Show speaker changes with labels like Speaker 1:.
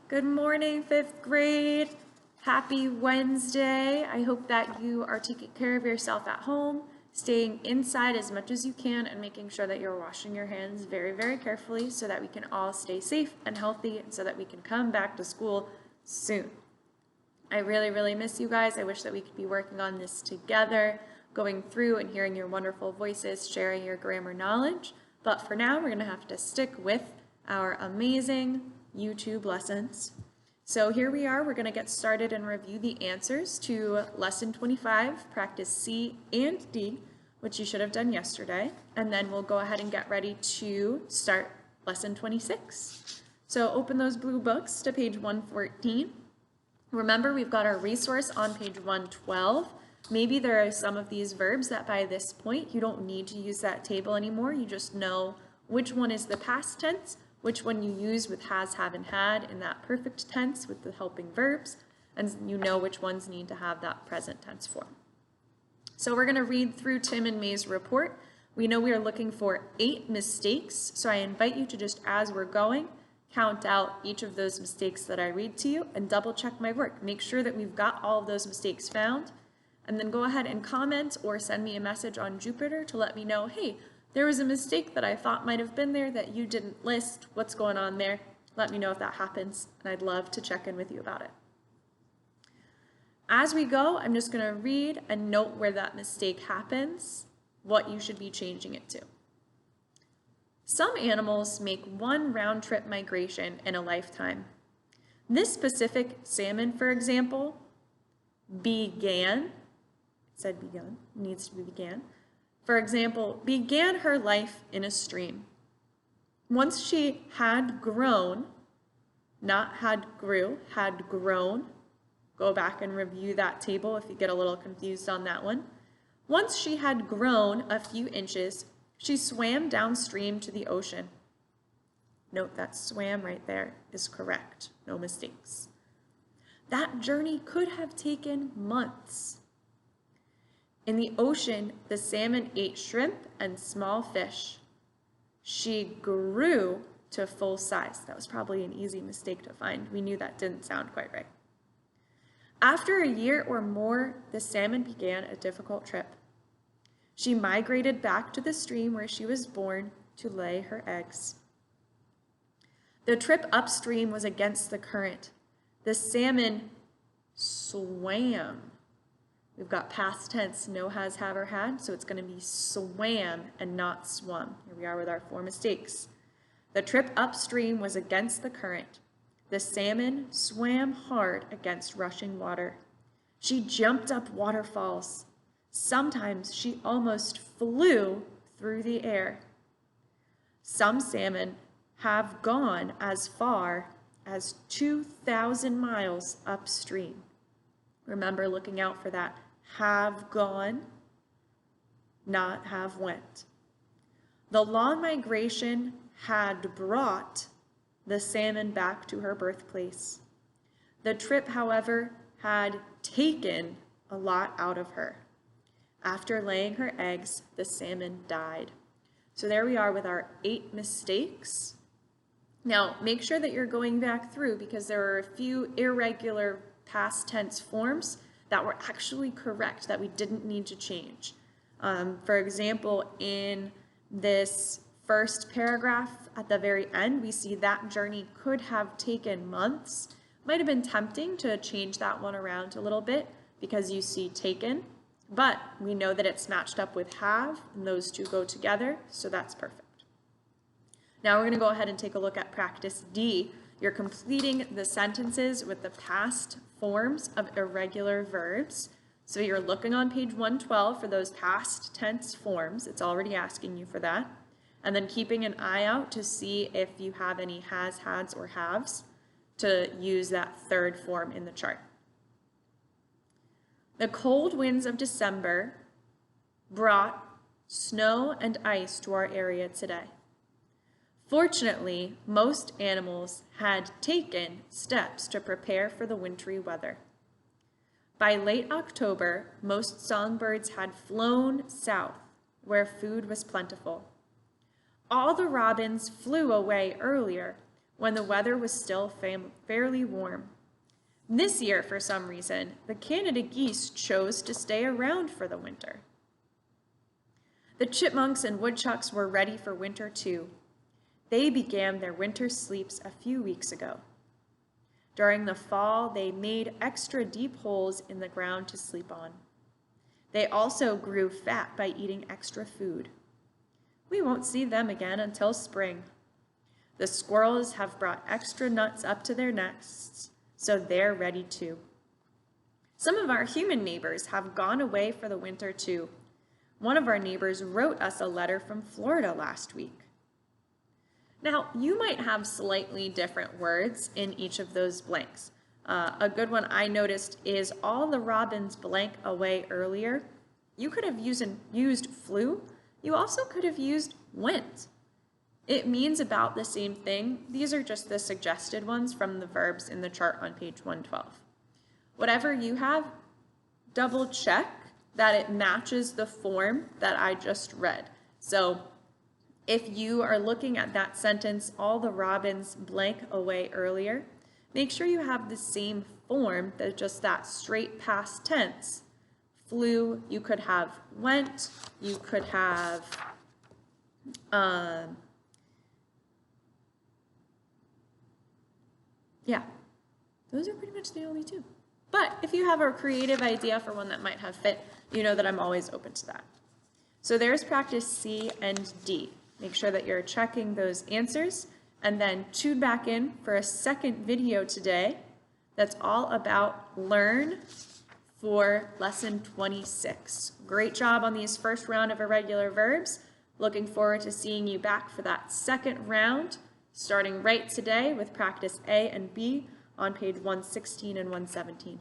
Speaker 1: Good morning, fifth grade. Happy Wednesday. I hope that you are taking care of yourself at home, staying inside as much as you can, and making sure that you're washing your hands very, very carefully so that we can all stay safe and healthy and so that we can come back to school soon. I really, really miss you guys. I wish that we could be working on this together, going through and hearing your wonderful voices, sharing your grammar knowledge. But for now, we're going to have to stick with our amazing YouTube lessons. So here we are, we're going to get started and review the answers to lesson 25, practice C and D, which you should have done yesterday. And then we'll go ahead and get ready to start lesson 26. So open those blue books to page 114. Remember, we've got our resource on page 112. Maybe there are some of these verbs that by this point you don't need to use that table anymore. You just know which one is the past tense, which one you use with has, have, and had in that perfect tense with the helping verbs, and you know which ones need to have that present tense form. So we're going to read through Tim and May's report. We know we are looking for 8 mistakes, so I invite you to just, as we're going, count out each of those mistakes that I read to you and double check my work. Make sure that we've got all of those mistakes found, and then go ahead and comment or send me a message on Jupiter to let me know, hey, there was a mistake that I thought might have been there that you didn't list. What's going on there? Let me know if that happens, and I'd love to check in with you about it. As we go, I'm just going to read and note where that mistake happens, what you should be changing it to. Some animals make one round-trip migration in a lifetime. This specific salmon, for example, began, it said begun, needs to be began. For example, began her life in a stream. Once she had grown, not had grew, had grown, go back and review that table if you get a little confused on that one. Once she had grown a few inches, she swam downstream to the ocean. Note that swam right there is correct, no mistakes. That journey could have taken months. In the ocean, the salmon ate shrimp and small fish. She grew to full size. That was probably an easy mistake to find. We knew that didn't sound quite right. After a year or more, the salmon began a difficult trip. She migrated back to the stream where she was born to lay her eggs. The trip upstream was against the current. The salmon swam. We've got past tense, no has, have, or had, so it's going to be swam and not swum. Here we are with our 4 mistakes. The trip upstream was against the current. The salmon swam hard against rushing water. She jumped up waterfalls. Sometimes she almost flew through the air. Some salmon have gone as far as 2,000 miles upstream. Remember looking out for that have gone, not have went. The long migration had brought the salmon back to her birthplace. The trip, however, had taken a lot out of her. After laying her eggs, the salmon died. So there we are with our 8 mistakes. Now, make sure that you're going back through because there are a few irregular past tense forms that were actually correct that we didn't need to change. For example, in this first paragraph at the very end, we see that journey could have taken months. Might have been tempting to change that one around a little bit because you see taken, but we know that it's matched up with have, and those two go together, so that's perfect. Now we're going to go ahead and take a look at practice D. You're completing the sentences with the past forms of irregular verbs. So you're looking on page 112 for those past tense forms. It's already asking you for that. And then keeping an eye out to see if you have any has, hads, or haves to use that third form in the chart. The cold winds of December brought snow and ice to our area today. Fortunately, most animals had taken steps to prepare for the wintry weather. By late October, most songbirds had flown south, where food was plentiful. All the robins flew away earlier, when the weather was still fairly warm. This year, for some reason, the Canada geese chose to stay around for the winter. The chipmunks and woodchucks were ready for winter too. They began their winter sleeps a few weeks ago. During the fall, they made extra deep holes in the ground to sleep on. They also grew fat by eating extra food. We won't see them again until spring. The squirrels have brought extra nuts up to their nests, so they're ready too. Some of our human neighbors have gone away for the winter too. One of our neighbors wrote us a letter from Florida last week. Now, you might have slightly different words in each of those blanks. A good one I noticed is all the robins blank away earlier. You could have used flew. You also could have used went. It means about the same thing. These are just the suggested ones from the verbs in the chart on page 112. Whatever you have, double check that it matches the form that I just read. So if you are looking at that sentence, all the robins blank away earlier, make sure you have the same form, just that straight past tense. Flew, you could have went, you could have yeah, those are pretty much the only two. But if you have a creative idea for one that might have fit, you know that I'm always open to that. So there's practice C and D. Make sure that you're checking those answers and then tune back in for a second video today that's all about learn for lesson 26. Great job on these first round of irregular verbs. Looking forward to seeing you back for that second round, starting right today with practice A and B on page 116 and 117.